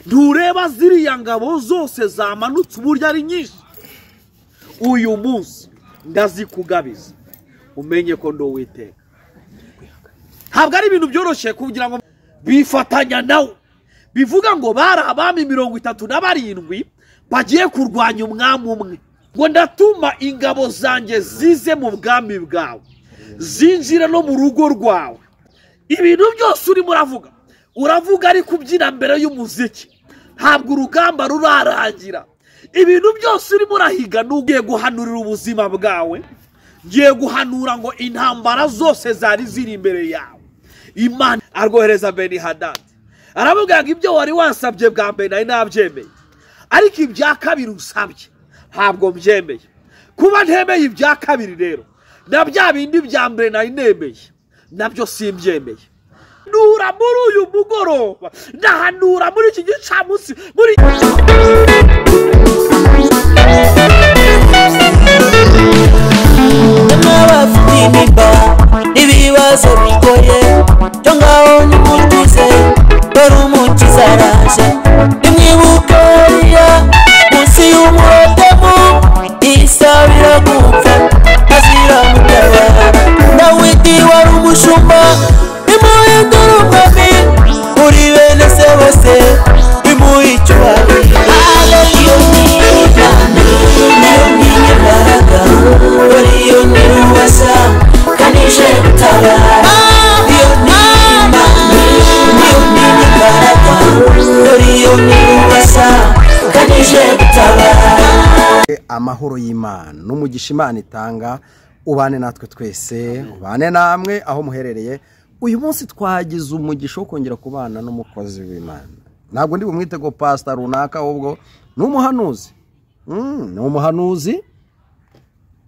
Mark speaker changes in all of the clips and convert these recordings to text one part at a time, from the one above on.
Speaker 1: ntureba ziriya ngabo zose zamanutse uburyo ari nyinshi uyu munsi ndazikugabiza umenye ko ndo Uwiteka ntabwo ari ibintu byoroshye kugira ngo bifatanya nawe bivuga ngo bari abami 37 bagiye kurwanya umwami umwe ngo ndatuma ingabo zanjye zize mu bwami bwawe zinjira no mu rugo rwawe ibintu byose urimo uravuga ari kubyina mbere y'umuziki ntabwo urugamba rurarangira ibintu byose urimo urahiga n'ugiye guhanurira ubuzima bwawe ngiye guhanura ngo intambara zose zari ziri imbere yawe Imana arwohereza Beni Hadadi aravuga ngo ibyo wari wasabye bwa mbere nari nabyemeye ariko ibya kabiri usabye ntabwo mbyemeye kuba ntemeye ibya kabiri rero na bya bindi bya mbere nari nemeye nabyo simbyemeye nura muri uyu mugoroba ndahanura muri iki gicamunsi muri
Speaker 2: ibibazo bigoye cyo ngaho nimutuze dore umukiza araje nimwibuke munsi y'umurotemu isabira gupfa azira mutabara Dawidi wari umushumba imuhindura umwami uri bene se bose imuha icyubahiro iyo ni Imana niyo n'imbaraga dore iyo ni ubasha kanije gutabara iyo ni Imana niyo n'imbaraga dore iyo ni ubasha kanije gutabara
Speaker 3: amahoro y'Imana n'umugisha Imana itanga ubane natwe twese ubane namwe aho muherereye uyu munsi twagize umugisha wo kongera kubana n'umukozi w'Imana ntabwo ndi bumwite go pastor runaka ahubwo n'umuhanuzi n'umuhanuzi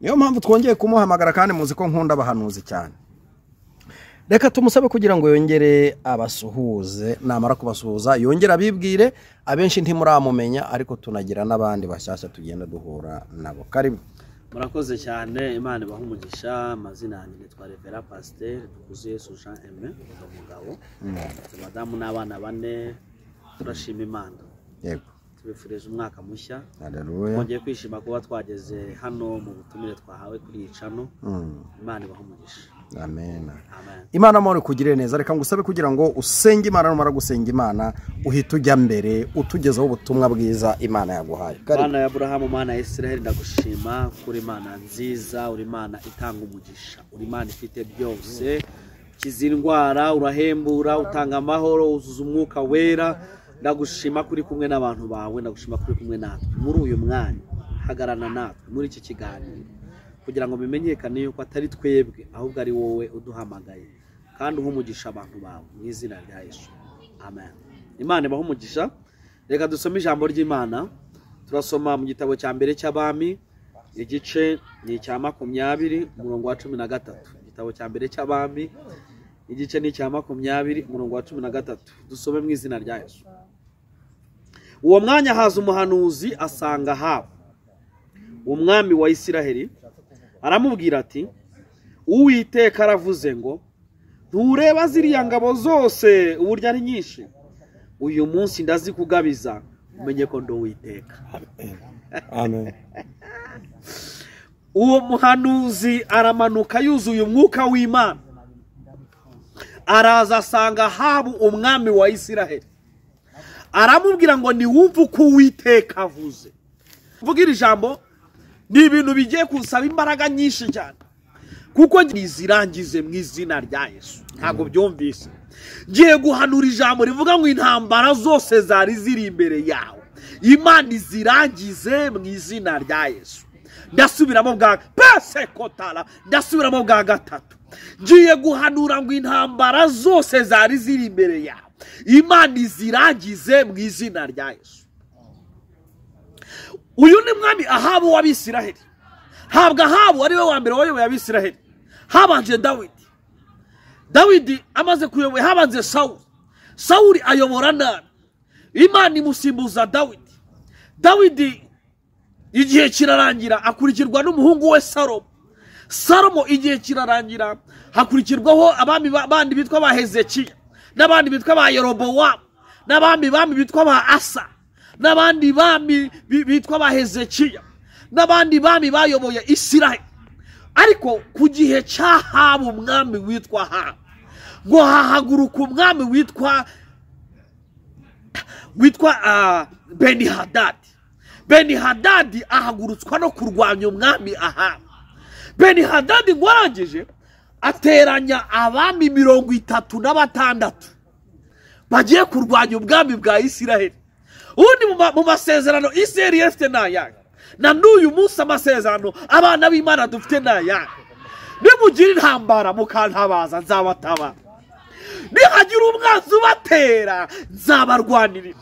Speaker 3: niyo mpamvu twongeye kumuhamagara kandi muzi ko nkunda abahanuzi cyane reka tumusabe kugira ngo yongere abasuhuze namara kubasuhuza yongera abibwire abenshi ntimuramumenya ariko tunagira n'abandi bashyashya tugenda duhura nabo karibu
Speaker 1: murakoze cyane Imana ibaha umugisha amazina yanjye nitwa Rév.Pst dukuzuye Jean Aime umugabo madamu n'abana 4 turashima Imana yego tubifurije umwaka mushya haleluya twongeye kwishima kuba twageze hano mu butumire twahawe kuri icano Imana ibaha umugisha amen Imana muri kugirira neza reka ngusabe kugira ngo usenge Imana numara gusenga Imana uhita ujya mbere utugezaho ubutumwa bwiza Imana yaguhaye Imana ya Abrahamu Imana ya Israel ndagushima kuri Imana nziza uri Imana itanga umugisha uri Imana ifite byose kizindwara urahembura utanga amahoro uzuza umwuka wera ndagushima kuri kumwe n'abantu bawe ndagushima kuri kumwe natwe muri uyu mwanya hagarana natwe muri iki kiganiro kugira ngo bimenyekane yuko atari twebwe ahubwo ari wowe uduhamagaye kandi uhumugisha abantu bawe mu izina rya Yesu amen Imana ibaha umugisha reka dusome ijambo ry'Imana turasoma mu gitabo cya mbere cy'abami igice ni cya 20 umurongo wa 13 igitabo cya mbere cy'abami igice ni cya 20 umurongo wa 13 dusome mu izina rya Yesu uwo mwanya haza umuhanuzi asanga haba umwami wa Isiraheli aramubwira ati Uwiteka aravuze ngo ntureba ziriya ngabo zose uburyo ari nyinshi uyu munsi ndazikugabiza umenye ko ndo Uwiteka amen uwo muhanuzi aramanuka yuzuye umwuka w'Imana araza asanga haba umwami wa Isiraheli aramubwira ngo ni wumva uko Uwiteka avuze vugira ijambo ni ibintu bigiye kusaba imbaraga nyinshi cyane kuko nizirangize mu izina rya Yesu ntago byumvise ngiye guhanura ijambo rivuga ngo intambara zose zari ziri imbere yawe Imana izirangize mu izina rya Yesu ndasubiramo bwa pesekotala ndasubiramo bwa gatatu ngiye guhanura ngo intambara zose zari ziri imbere yawe Imana izirangize mu izina rya Yesu uyu ni mwami Ahabu w'Abisiraheli habwa Ahabu ari we wa mbere wayoboye Abisiraheli habanje Dawidi amaze kuyoboye habanje Sawuli ayobora nabi Imana imusimbuza Dawidi igihe kirarangira akurikirwa n'umuhungu we Salomo igihe kirarangira hakurikirwaho abami bandi bitwa ba Hezekiya n'abandi bitwa ba Yerobowamu n'abami bitwa ba Asa, n'abandi bami bitwa ba Hezekiya, n'abandi bami bayoboye Isiraheli. Ariko ku gihe cy'Ahabu umwami witwa Ahabu, ngo hahaguruka umwami witwa Beni-Hadadi. Beni-Hadadi ahagurutswa no kurwanya umwami Ahabu. Beni-Hadadi ngo arangije ateranya abami 36 bagiye kurwanya ubwami bwa Isiraheli. Ubundi mu masezerano Isiraheli yafite n'ayanga, na n'uyu munsi amasezerano abana b'Imana dufite n'ayanga. Nimugira intambara mukantabaza nzabatabara, nihagira umwanzi ubatera nzabarwanirira,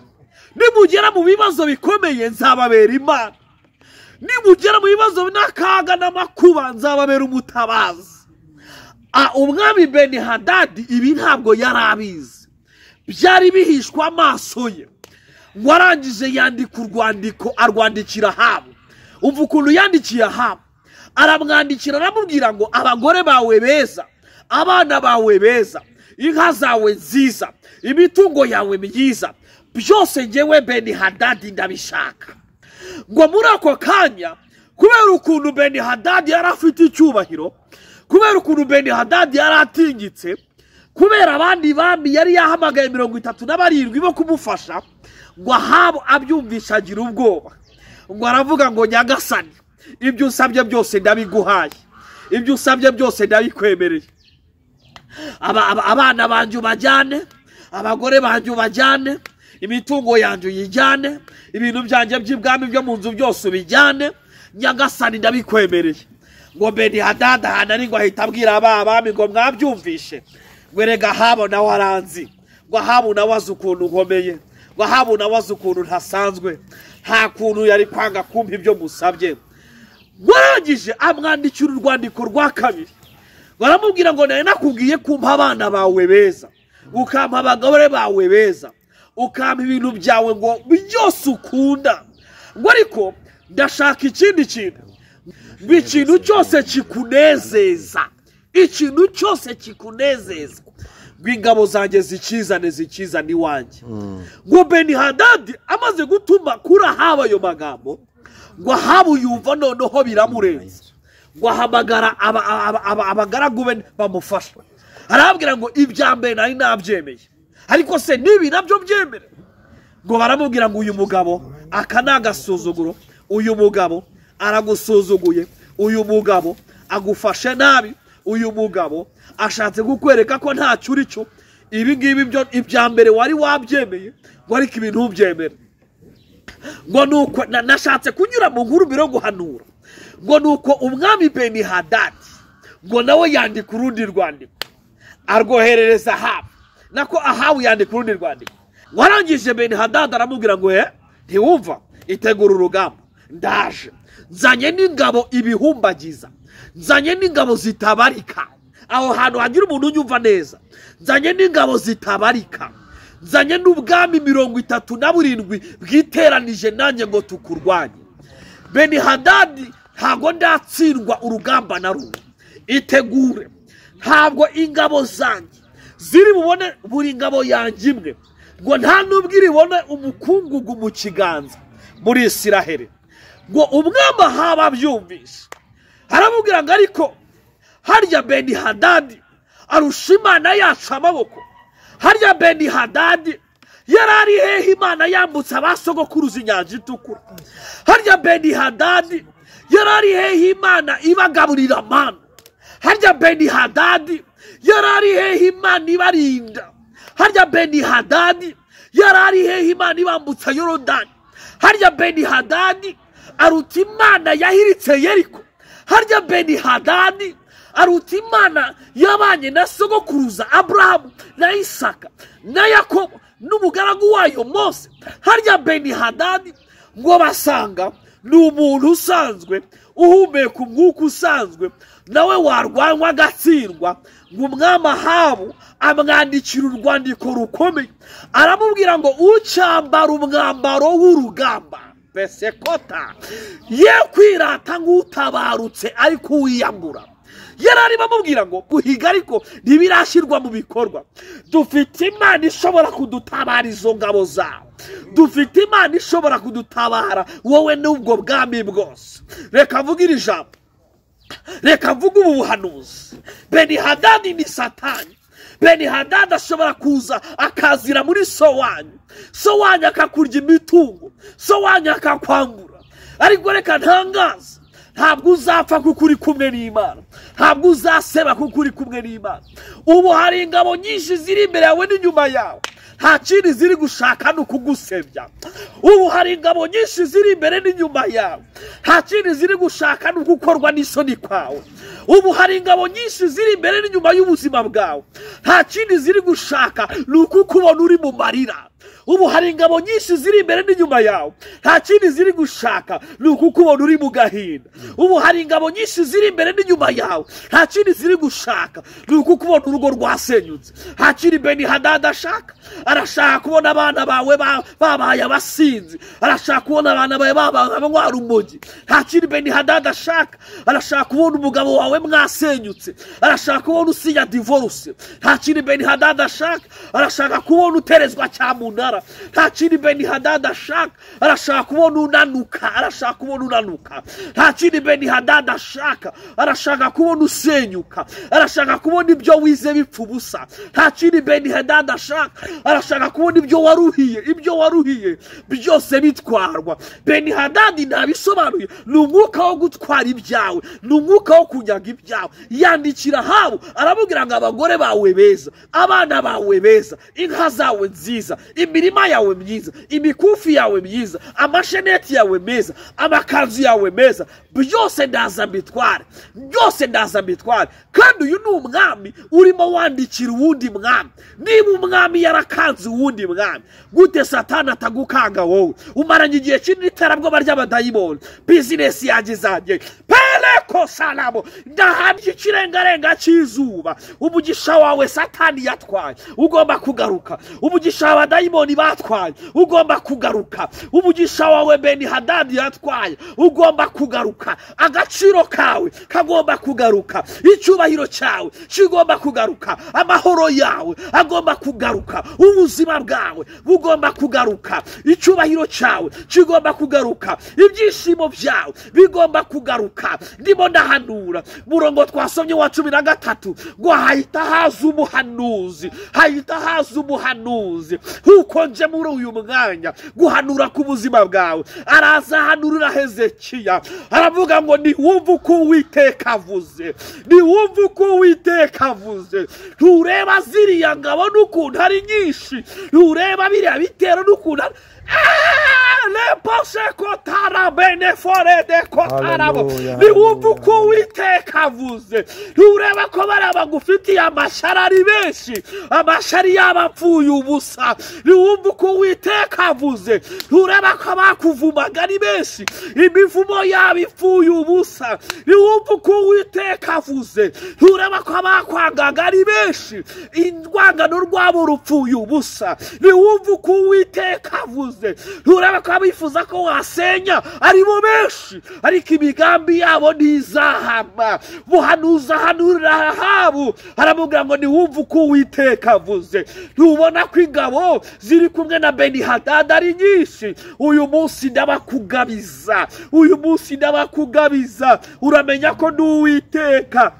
Speaker 1: nimugera mu bibazo bikomeye nzababera Imana, nimugera mu bibazo n'akaga n'amakuba nzababera umutabazi. Umwami Beni-Hadadi ibi ntabwo yarabizi, byari bihishwa amaso ye. Ngo arangije yandika urwandiko arwandikira Ahabu. Umva ukuntu yandikiye Ahabu, aramwandikira aramubwira ngo abagore bawe beza, abana bawe beza, inka zawe nziza, imitungo yawe myiza, byose ngewe Beni-Hadadi ndabishaka. Ngo muri ako kanya, kubera ukuntu Beni-Hadadi yari afite icyubahiro, kubera ukuntu Beni-Hadadi yari atingitse, kubera abandi bami yari yahamagaye 37 bo kumufasha, ngo Ahabu abyumvisha agira ubwoba. Ngo aravuga ngo nyagasani, ibyo usabye byose ndabiguhaye, ibyo usabye byose ndabikwemereye. Abana banjye ubajyane, abagore banjye ubajyane, imitungo yanjye uyijyane, ibintu byanjye by'ibwami byo mu nzu byose ubijyane, nyagasani ndabikwemereye. Ngo Beni-Hadadi ahanari ngo ahita abwira abami ngo mwabyumvishe, ngo erega Ahabu nawe aranzi, ngo Ahabu nawe azi ukuntu nkomeye, ngo Ahabu nawe azi ukuntu ntasanzwe, nta kuntu yari kwanga kumpa ibyo musabye. Warangije amwandikira urwandiko rwa kabiri, baramubwira ngo nari nakubwiye kumpa abana bawe beza, ukampa abagore bawe beza, ukampa ibintu byawe ngo byose ukunda, ngo ariko ndashaka ikindi kintu, ngo ikintu cyose kikunezeza, ikintu cyose kikunezeza, ngo ingabo zanjye zikizane iwanjye. Ngo Beni-Hadadi amaze gutuma kuri Ahabu ayo magambo, ngo Ahabu yumva noneho biramurenze, ngo ahamagara abagaragu be bamufasha, arababwira ngo ibya mbere nari nabyemeye, ariko se nibi nabyo byemere. Ngo baramubwira ngo uyu mugabo aka ni agasuzuguro, uyu mugabo aragusuzuguye, uyu mugabo agufashe nabi, uyu mugabo ashatse kukwereka ko ntacyo uri cyo, ibi ngibi byo ibya mbere wari wabyemeye, ngo ariko ibintu byemere. Ngo nuko nashatse kunyura mu nkuru biro guhanura, ngo nuko umwami Beni-Hadadi ngo nawe yandika urundi rwandiko arwoherereza Ahabu, nako Ahabu yandika urundi rwandiko. Ngo arangije Beni-Hadadi aramubwira ngo ntiwumva, itegura urugamba, ndaje nzanye n'ingabo ibihumbagiza, nzanye n'ingabo zitabarika. Aho hantu hagira umuntu unyumva neza, nzanye n'ingabo zitabarika, nzanye n'ubwami 37 bwiteranije nanjye ngo tukurwanye. Beni-Hadadi ntago ndatsindwa urugamba na rumwe, itegure, ntabwo ingabo zanjye ziri bubone buri ngabo yanjye imwe, ngo nta nubwo iribone umukungugu mu kiganza muri Isiraheli. Ngo umwami Ahabu abyumvishe aramubwira ngo ariko harya Beni-Hadadi arusha Imana yacu amaboko, harya Beni-Hadadi yarari hehe Imana yambutse abasogokuruza inyanja itukura, harya Beni-Hadadi yarari hehe Imana ibagaburira amana, harya Beni-Hadadi yarari hehe Imana ibarinda, harya Beni-Hadadi yarari hehe Imana ibambutsa Yorodani, harya Beni-Hadadi aruta Imana yahiritse Yeriko, harya Beni-Hadadi aruta Imana yabanye na sogokuruza Abrahamu na Isaka na Yakobo n'umugaragu wayo Mose, harya Beni-Hadadi ngo basanga ni umuntu usanzwe uhumeka umwuka usanzwe, nawe warwanywa agatsindwa. Ngo umwami Ahabu amwandikira urwandiko rukomeye, aramubwira ngo ucyambara umwambaro w'urugamba Pesekota ye kwirata nk'utabarutse ariko wiyambura, yarari bamubwira ngo guhiga ariko ntibirashyirwa mu bikorwa. Dufite Imana ishobora kudutabara izo ngabo zawe, dufite Imana ishobora kudutabara wowe n'ubwo bwami bwose. Reka mvuge iri jambo, reka mvuge ubu buhanuzi. Benihadadi ni Satani. Benihadadi ashobora kuza akazira muri so wanyu akakurya imitungo, so wanyu akakwambura. Ariko reka ntangaza, ntabwo uzapfa kuko uri kumwe n'Imana, ntabwo uzaseba kuko uri kumwe n'Imana. Ubu hari ingabo nyinshi ziri imbere yawe n'inyuma yawe, nta kindi ziri gushaka no kugusebya. Ubu hari ingabo nyinshi ziri imbere n'inyuma yawe, nta kindi ziri gushaka no gukorwa n'isoni kwawe. Ubu hari ingabo nyinshi ziri imbere n'inyuma y'ubuzima bwawe, nta kindi ziri gushaka no kukubona uri mu marira. Ubu hari ingabo nyinshi ziri imbere n'inyuma yawe, nta kindi ziri gushaka ni ukukubona uri mu gahinda. Ubu hari ingabo nyinshi ziri imbere n'inyuma yawe, nta kindi ziri gushaka ni ukukubona urugo rwasenyutse. Nta kindi Benihadadi ashaka, arashaka kubona abana bawe babaye abasinzi, arashaka kubona abana bawe banywa urumogi. Nta kindi Benihadadi ashaka, arashaka kubona umugabo wawe mwasenyutse, arashaka kubona usinya divorce. Nta kindi Benihadadi ashaka, arashaka kubona uterezwa cyamunara. Nta kindi Benihadadi ashaka, arashaka kubona unanuka, arashaka kubona unanuka. Nta kindi Benihadadi ashaka, arashaka kubona usenyuka, arashaka kubona ibyo wize bipfa ubusa. Nta kindi Benihadadi ashaka, arashaka kubona ibyo waruhiye byose bitwarwa. Benihadadi nabisobanuye, ni umwuka wo gutwara ibyawe, ni umwuka wo kunyaga ibyawe. Yandikira habo aramubwira ngo abagore bawe beza, abana bawe beza, inka zawe nziza, imirima yawe myiza, imikufi yawe myiza, amasheneti yawe meza, amakanzu yawe meza, byose ndaza mbitware, byose ndaza mbitware. Kandi uyu ni umwami urimo wandikira uwundi mwami. Niba umwami yarakanze uwundi mwami, gute Satani atagukanga wowe? Umaranye igihe kinini iterabwoba ry'abadayimoni, bizinesi yanjye zanjye peleko salamo, ndahamye ikirengarenga cy'izuba. Umugisha wawe Satani yatwaye, ugomba kugaruka. Umugisha w'abadayimoni batwaye, ugomba kugaruka. Umugisha wawe Benihadadi yatwaye, ugomba kugaruka. Agaciro kawe kagomba kugaruka, icyubahiro cyawe kigomba kugaruka, amahoro yawe agomba kugaruka, ubuzima bwawe bugomba kugaruka, icyubahiro cyawe kigomba kugaruka, ibyishimo byawe bigomba kugaruka. Ndimo ndahanura murongo twasomye wa 13 ngo hahita haza umuhanuzi, hahita haza umuhanuzi. Huko nje muri uyu mwanya guhanura ku buzima bwawe. Araza hanurira Hezekiya, aravuga ngo ni wumva uko Uwiteka avuze, ni wumva uko Uwiteka avuze. Ntureba ziriya ngabo n'ukuntu ari nyinshi, ntureba biriya bitero n'ukuntu le pose kotara bene fore de kotarabo. Ni wumva uko Uwiteka avuze. Ntureba ko baraba gufitiye amashara ari benshi, amashari y'abapfuye ubusa. Ni wumva uko Uwiteka avuze. Ntureba ko bakuvumaga ari benshi, imivumo yabo ipfuye ubusa. Ni wumva uko Uwiteka avuze. Ntureba ko bakwangaga ari benshi, indwangano rwabo rupfuye ubusa. Ni wumva uko Uwiteka avuze. Ntureba ko bifuza ko wasenya ari bo benshi, ariko imigambi yabo ntizahama. Buhanuza hanurira habo aramubwira ngo ni wumva uko Uwiteka avuze. Ntubona ko ingabo ziri kumwe na Benihadadi ari nyinshi? Uyu munsi ndabakugabiza, uyu munsi ndabakugabiza. Uramenya ko ni Uwiteka.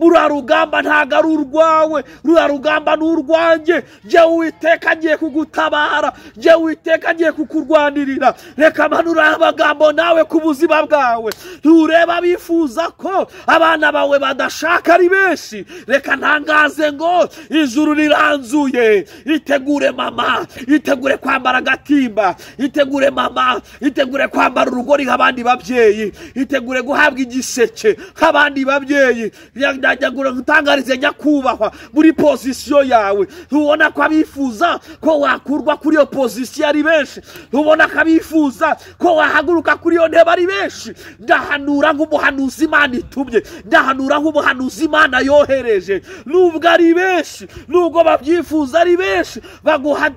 Speaker 1: Rurarugamba ntago ari urwawe, rurarugamba ni urwanjye. Je Uwiteka ngiye kugutabara, je Uwiteka ngiye kukurwanirira. Reka manura abagambo nawe ku buzima bwawe. Ntureba bifuza ko abana bawe badashaka ari benshi. Reka ntangaze ngo ijuru riranzuye. Itegure mama, itegure kwambara agatimba, itegure mama, itegure kwambara urugori nk'abandi babyeyi, itegure guhabwa igiseke nk'abandi babyeyi. yagura gutangarize nyakubahwa muri position yawe ubona ko abifuza ko wakurwa kuri iyo position ari benshi ubona ko abifuza ko wahaguruka kuri iyo ntebe ari benshi ndahanura nk'umuhanuzi Imana itumye ndahanura nk'umuhanuzi Imana yohereje nubwo ari benshi nubwo babyifuza ari benshi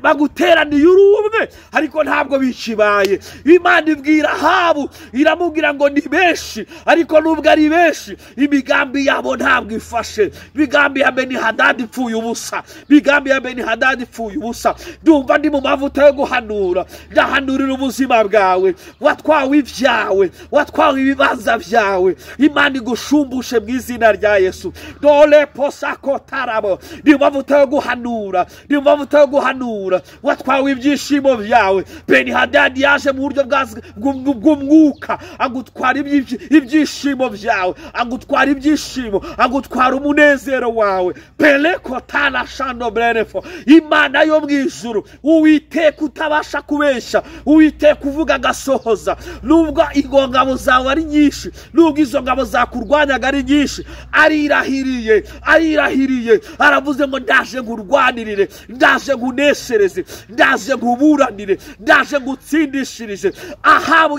Speaker 1: baguteraniye urumwe ariko ntabwo bikibaye Imana ibwira Ahabu iramubwira ngo ni benshi ariko nubwo ari benshi imigambi yabo ntabwo ifashe imigambi ya Benihadadi ipfuye ubusa imigambi ya Benihadadi ipfuye ubusa ndumva ndi mu mavuta yo guhanura ndahanurira ubuzima bwawe watwawe ibyawe watwawe ibibanza byawe Imana igushumbushe mu izina rya Yesu dole posako tarabo ndi mavuta yo guhanura ndi mavuta yo guhanura watwawe ibyishimo byawe Benihadadi yaje mu buryo bw'umwuka agutwara ibyishimo byawe agutwara ibyishimo agutwara umunezero wawe peleko tana shando brefo Imana yo mwijuru Uwiteka utabasha kubesha Uwiteka uvuga gasohoza nubwo ingongabo zawe ari nyinshi nubwo izo ngabo zakurwanyaga ari nyinshi arirahiriye aravuze ngo ndaje ngurwanirire ndaje nguneshereze ndaje nguburanire ndaje ngutsindishirije Ahabu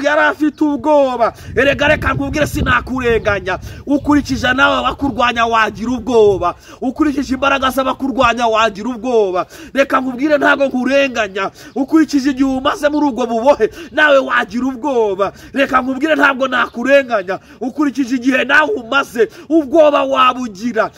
Speaker 1: yarafite ubwoba erega reka nkubwire sinakurenganya ukurikije nawe bakurwanya wagira ubwoba ukurikije imbaraga z'abakurwanya wagira ubwoba reka nkubwire ntago nkurenganya ukurikije igihe umaze muri ubwo bubohe nawe wagira ubwoba reka nkubwire ntabwo nakurenganya ukurikije igihe nawe umaze ubwoba wabugira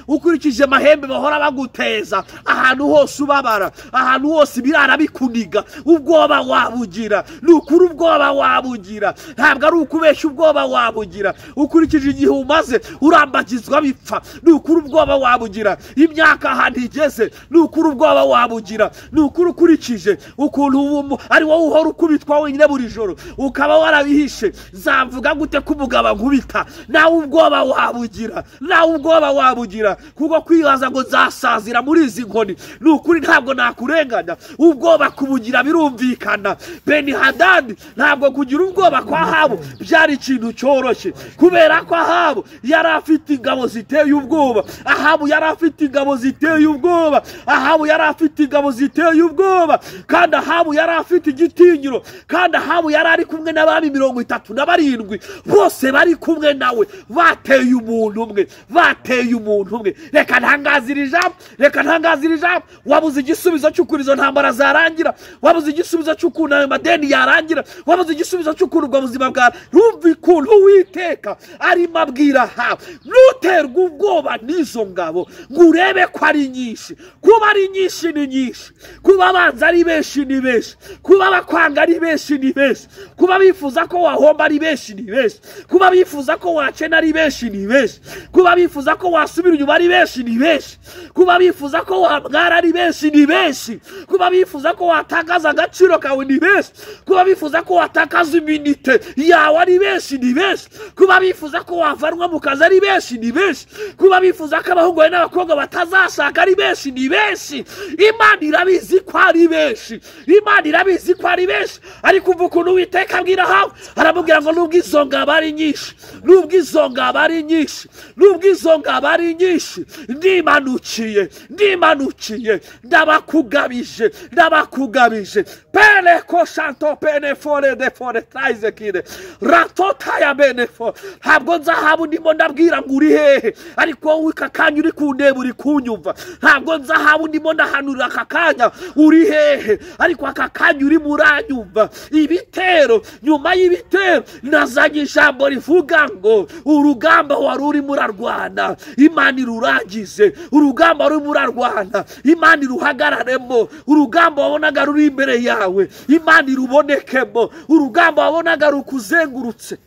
Speaker 1: ukurikije amahembe bahora baguteza ahantu hose ubabara ahantu hose birara bikuniga ubwoba wabugira nukuri ubwoba wabugira ntabwo ari ukubesha ubwoba wabugira ukurikije igihe umaze urambagizwa bipfa nukuri ubwoba wabugira imyaka ahantu igeze nukuri ubwoba wabugira nukuri ukurikije ukuntu ari wowe uhora ukubitwa wenyine buri joro ukaba warabihishe zamvuga gute ko umugabo nkubita nawe ubwoba wabugira kuko kwibaza ngo zasazira muri izi nkoni nukuri ntabwo nakurenganya ubwoba kubugira birumvikana Benihadadi ntabwo kugira ubwoba kwa Ahabu byari ikintu cyoroshye kubera ko Ahabu yari afite ingabo ziteye ubwoba kandi Ahabu yari afite igitinyiro kandi Ahabu yari ari kumwe n'abami 37 bose bari kumwe nawe bateye umuntu umwe reka ntangazira ijambo wabuze igisubizo cy'ukurizo ntambara zarangira wabuze igisubizo cy'ukuntu ayo madeni yarangira wabuze igisubizo cy'ukuntu ubwo buzima bwawe rumva ikuntu Uwiteka arimo abwira Ahabu nuterwa ubwoba n'izo ngabo ngo urebe ko ari nyinshi kuba ari nyinshi ni nyinshi kuba abanza ari benshi ni benshi kuba bakwanga ari benshi ni benshi kuba bifuza ko wahomba ari benshi ni benshi kuba bifuza ko wakena ari benshi ni benshi kuba bifuza ko wasubira inyuma ari benshi ni benshi kuba bifuza ko wamwara ari benshi ni benshi kuba bifuza ko watakaza agaciro kawe ni benshi kuba bifuza ko watakaza iminite yawe ari benshi ni benshi kuba bifuza ko wavanwa mu kazi ari benshi ni benshi kuba bifuza ko abahungu n'abakobwa batazashaka ari benshi ni benshi Imana irabizi ko ari benshi ariko umva ukuntu Uwiteka abwira Ahabu aramubwira ngo nubwo izo ngabo ari nyinshi ndimanukiye ndabakugabije pele ko shanto pene fore de fore traize kide ratota ya benefo ntabwo nzahabu ndimo ndabwira ngo uri hehe ariko wowe kakanya uri kundeba uri kunyumva ntabwo nzahabu ndimo ndahanurira kakanya uri hehe ariko akakanya uri muranyumva ibitero nyuma y'ibitero nazanye ijambo rivuga ngo urugamba wari uri murarwana Imana irurangize urugamba ruri murarwana Imana iruhagararemo urugamba wabonaga ruri imbere yawe Imana irubonekemo urugamba wabonaga rukuzengurutse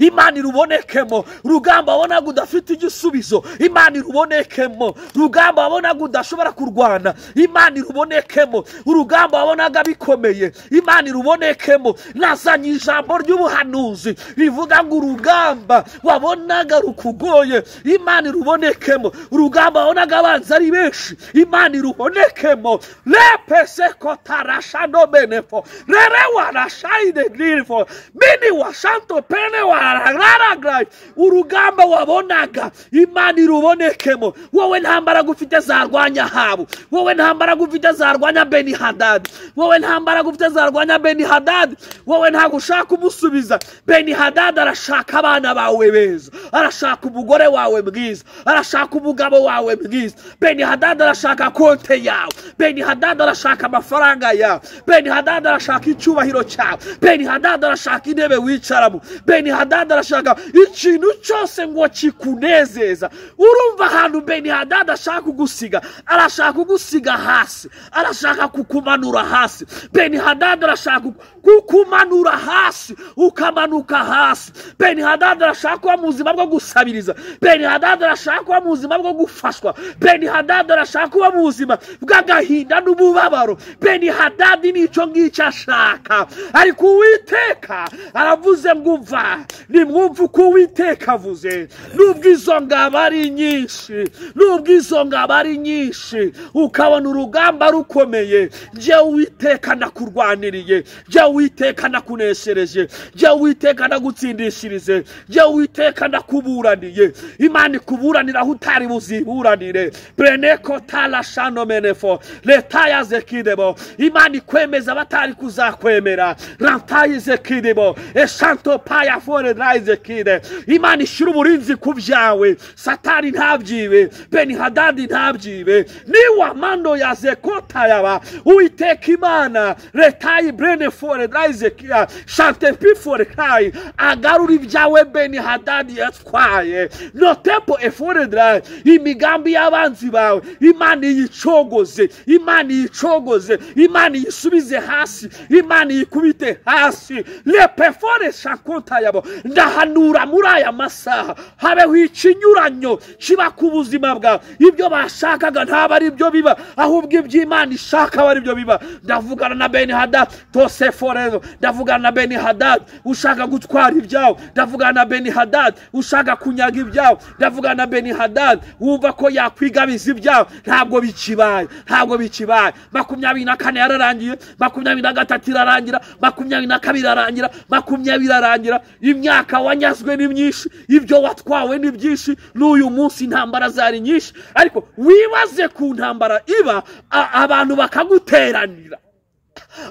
Speaker 1: Imana irubonekemo. Urugamba abona gudafite igisubizo, Imana irubonekemo. Urugamba abona gudashobora kurwana, Imana irubonekemo. Urugamba abonaga bikomeye, Imana irubonekemo. Nazanye ijambo ry'ubuhanuzi rivuga ngo urugamba wabonaga rukugoye, Imana irubonekemo. Urugamba wabonaga abanza ari benshi, Imana irubonekemo. Rév.Pst kotarashano benefo rere warashayide grifo mini washanto pene wararagrai. Urugamba wabonaga, Imana irubonekemo. Wowe ntambara gufite zarwanya Habu, wowe ntambara gufite zarwanya Beni Hadad, wowe ntambara gufite zarwanya Beni Hadad, wowe ntago ushaka umusubiza. Beni Hadad arashaka abana bawe beza, arashaka umugore wawe mwiza, arashaka umugabo wawe mwiza. Beni Hadad arashaka konte yawe, Beni Hadad arashaka amafaranga yawe, Beni Hadad arashaka icyubahiro cyawe, Beni Hadad arashaka intebe wicaramo, Beni Hadad arashaka ikintu cyose ngo kikunezeza. Urumva ahantu Beni Hadad ashaka kugusiga, arashaka kugusiga hasi, arashaka kukumanura hasi. Beni Hadad arashaka kukumanura hasi ukamanuka hasi. Beni Hadad arashaka kuba mu buzima bwo gusabiriza, Beni Hadad arashaka kuba mu buzima bwo gufashwa, Beni Hadad arashaka kuba mu buzima bw'agahinda n'ububabaro. Beni Hadad nicyo ngicyo ashaka. Ariko Uwiteka aravuze ngo umva, nimwumva uko Uwiteka avuze. Nubwo izo ngabo ari nyinshi, nubwo izo ngabo ari nyinshi, ukabona urugamba rukomeye, jya Uwiteka ndakurwaniriye, jya Uwiteka ndakuneshereje, jya Uwiteka ndagutsindishirize, jya Uwiteka ndakuburaniye. Imana ikuburanira aho utari buziburanire. Breneko talashano menefo leta zekidebo. Imana ikwemeza batari kuzakwemera. Rantaye zekidebo eshanto paya fore drive kide. Imana ishira uburinzi ku byawe, Satani ntabyibe, Beni Hadad ntabyibe. Ni wamando ya zekota yaba Uwiteka Imana leta brene fore drive kia chante pi fore kai agarura ibyawe Beni Hadad yatwaye. No tempo e fore drive imigambi y'abanzi bawe, Imana yicogoze, Imana yicogoze, Imana yisubize hasi, Imana yikubite hasi. Le pefore shakota yabo. Ndahanura muri aya masaha habeho ikinyuranyo kiba ku buzima bwawe. Ibyo bashakaga ntaba ari byo biba, ahubwo iby'Imana ishaka bari byo biba. Ndavugana na Beni Hadad tose forever, ndavugana na Beni Hadad ushaka gutwara ibyawe, ndavugana na Beni Hadad ushaka kunyaga ibyawe, ndavugana na Beni Hadad wumva ko yakwigabiza ibyawe. Ntabwo bikibaye, ntabwo bikibaye. 24 yararangiye, 23 irarangira, 22 irarangira, 20 irarangira. Imyaka wanyazwe ni myinshi, ibyo watwawe ni byinshi. N'uyu munsi intambara zari nyinshi, ariko wibaze ku ntambara iba abantu bakaguteranira,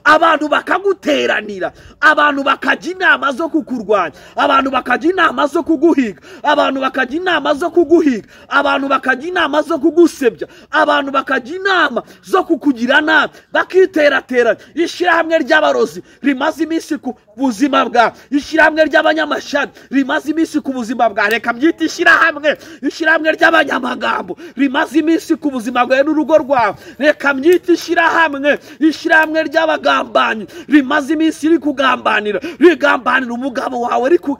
Speaker 1: abantu bakaguteranira, abantu bakajya inama zo kukurwanya, abantu bakajya inama zo kuguhiga, abantu bakajya inama zo kuguhiga, abantu bakajya inama zo kugusebya, abantu bakajya inama zo kukugira nabi, bakiterateranya. Ishyirahamwe ry'abarozi rimaze iminsi ku buzima bwawe, ishyirahamwe ry'abanyamashyari rimaze iminsi ku buzima bwawe. Reka mbyite ishyirahamwe, ishyirahamwe ry'abanyamagambo rimaze iminsi ku buzima bwawe n'urugo rwawe. Reka mbyite ishyirahamwe, ishyirahamwe ry'abagambanyi rimaze iminsi iri kugambanira, rigambanira umugabo wawe riku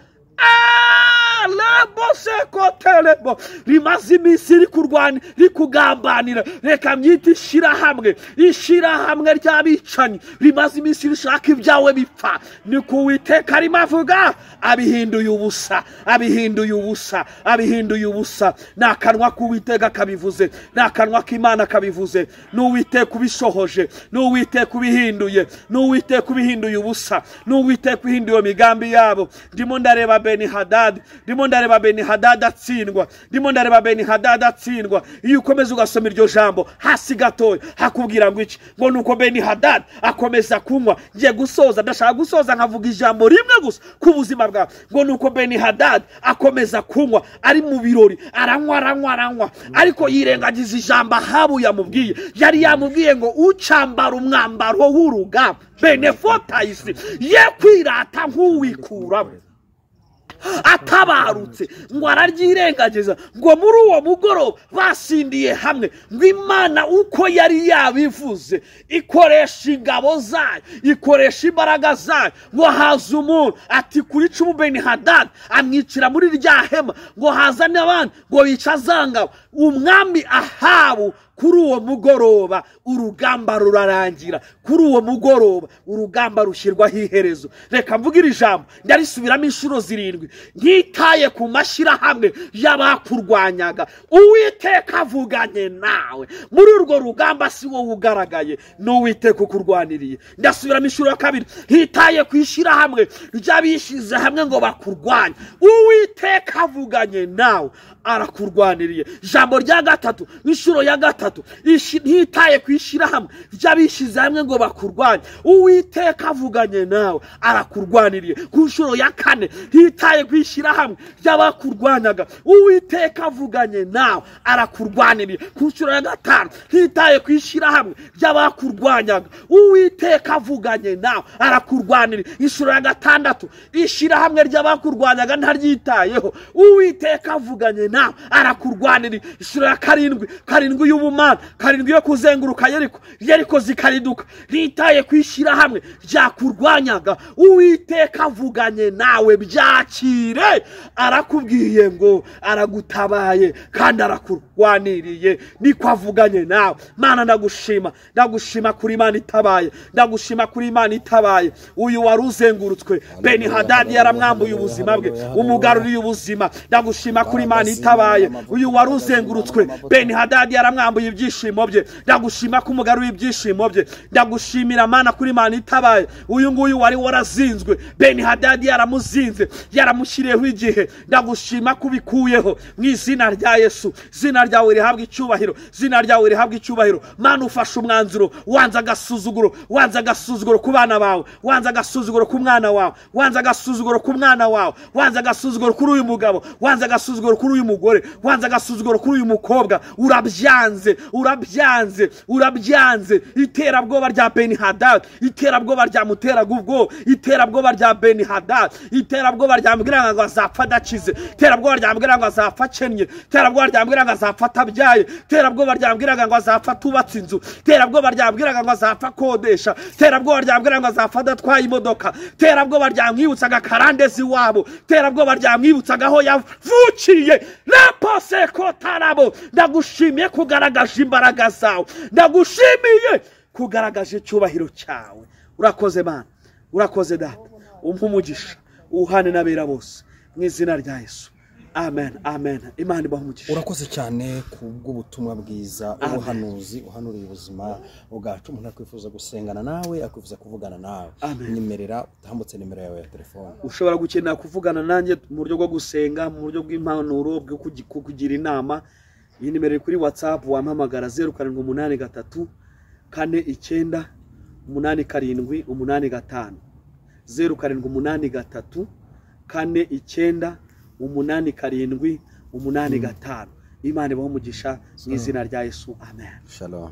Speaker 1: rimaze iminsi iri kurwana, rikugambanira. Reka mbyite ishyirahamwe, ishyirahamwe ry'abicanyi rimaze iminsi rishaka ibyawe bipfa. Niko Uwiteka arimo avuga. Abihinduye ubusa, abihinduye ubusa, abihinduye ubusa. Nakanwa k'Uwiteka kabivuze, nakanwa k'Imana kabivuze. N'Uwiteka ubishohoje, n'Uwiteka ubihinduye, n'Uwiteka ubihinduye ubusa, n'Uwiteka ubihinduye imigambi yabo. Ndimo ndareba Beni Hadad, ndimo ndareba Beni Hadad atsindwa, ndimo ndareba Beni Hadad atsindwa. Iyo ukomeza ugasoma iryo jambo hasi gatoya hakubwira ngo iki, ngo nuko Beni Hadad akomeza kunywa. Ngiye gusoza, ndashaka gusoza nkavuga ijambo rimwe gusa ku buzima bwawe, ngo nuko Beni Hadad akomeza kunywa, ari mu birori aranywa, ariko yirengagiza ijambo Ahabu yamubwiye. Yari yamubwiye ngo ucambara umwambaro w'urugamba benefotayisi ye kwirata nk'uwikuramo. atabarutse ngo araryirengagiza ngo muri uwo mugoroba basindiye hamwe ngo Imana uko yari yabivuze ikoresha ingabo zayo ikoresha imbaraga zayo ngo haza umuntu ati kuri cumu Benihadadi amwicira muri rya hema ngo hazane abandi ngo bica zangabo umwami Ahabu kuri uwo mugoroba urugamba rurarangira kuri uwo mugoroba urugamba rushyirwaho iherezo reka mvugira ijambo ndarisubiramo inshuro 7 ntitaye ku mashyirahamwe y'abakurwanyaga Uwiteka avuganye nawe muri urwo rugamba si wowe ugaragaye n'Uwiteka ukurwaniriye ndasubiramo inshuro ya 2 ntitaye ku ishyirahamwe ry'abishize hamwe ngo bakurwanye Uwiteka avuganye nawe arakurwaniriye ijambo rya 3 inshuro ya 3 ntitaye kwishira hamwe ry'abishize hamwe ngo bakurwanye Uwiteka avuganye nawe arakurwaniriye ku nshuro ya 4 ntitaye kwishira hamwe ry'abakurwanyaga Uwiteka avuganye nawe arakurwaniriye ku nshuro ya 5 ntitaye kwishira hamwe ry'abakurwanyaga Uwiteka avuganye nawe arakurwaniriye inshuro ya 6 ishira hamwe ry'abakurwanyaga ntaryitayeho Uwiteka avuganye nawe arakurwaniriye inshuro ya 7 y'ubumana 7 yo kuzenguruka Yeriko zikariduka ntitaye kwishira hamwe ryakurwanyaga Uwiteka avuganye nawe byakire arakubwiye ngo aragutabaye kandi arakurwaniriye niko avuganye nawe Mana ndagushima kuri Imana itabaye ndagushima kuri Imana itabaye uyu waruzengurutswe Benihadadi yaramwambuye ubuzima bwe umugaruriye ubuzima ndagushima kuri Imana itabaye uyu waruzengurutswe Benihadadi yaramwambuye ibyishimo bye ndagushima ko umugaruye ibyishimo bye ndagushimira Mana kuri Imana itabaye uyu nguyu wari warazinzwe Benihadadi yaramuzinze yaramushyiriyeho igihe ndagushima kubikuyeho mu izina rya Yesu zina ryawe rihabwa icyubahiro Mana ufashe umwanzuro wanza agasuzuguro ku bana bawe wanza agasuzuguro ku mwana wawe wanza agasuzuguro ku mwana wawe wanza agasuzuguro kuri uyu mugabo wanza agasuzuguro kuri uyu mugore wanza agasuzuguro kuri uyu mukobwa urabyanze iterabwoba rya Benihadadi iterabwoba rya muteraga ubwo iterabwoba rya Benihadadi iterabwoba ryambwira ngo azapfa adakize iterabwoba ryambwira ngo azapfa akennye iterabwoba ryambwira ngo azapfa atabyaye iterabwoba ryambwira ngo azapfa atubatse inzu iterabwoba ryambwira ngo azapfa akodesha iterabwoba ryambwira ngo azapfa adatwaye imodoka iterabwoba ryamwibutsaga karandezi wabo iterabwoba ryamwibutsaga aho yavukiye Rév.Pst kotarabo ndagushimiye kugaragaje imbaraga zawe ndagushimiye kugaragaje icyubahiro cyawe urakoze Mana urakoze Data umpa umugisha uhane n'abera bose mu izina rya Yesu amen Imana ibahe umugisha urakoze cyane kubw'ubutumwa bwiza ubuhanuzi uhanuriye ubuzima bwacu umuntu akwifuza gusengana nawe akwifuza kuvugana nawe nimerera utambutse nimero yawe ya telefone ushobora gukenera kuvugana nanjye mu buryo bwo gusenga mu buryo bw'impanuro bwo kugira inama iyi nimero kuri Whats'App wampamagara 0783 49 8785 0783 49 8785 Imana ibahe umugisha mu izina rya Yesu amen. Shalom.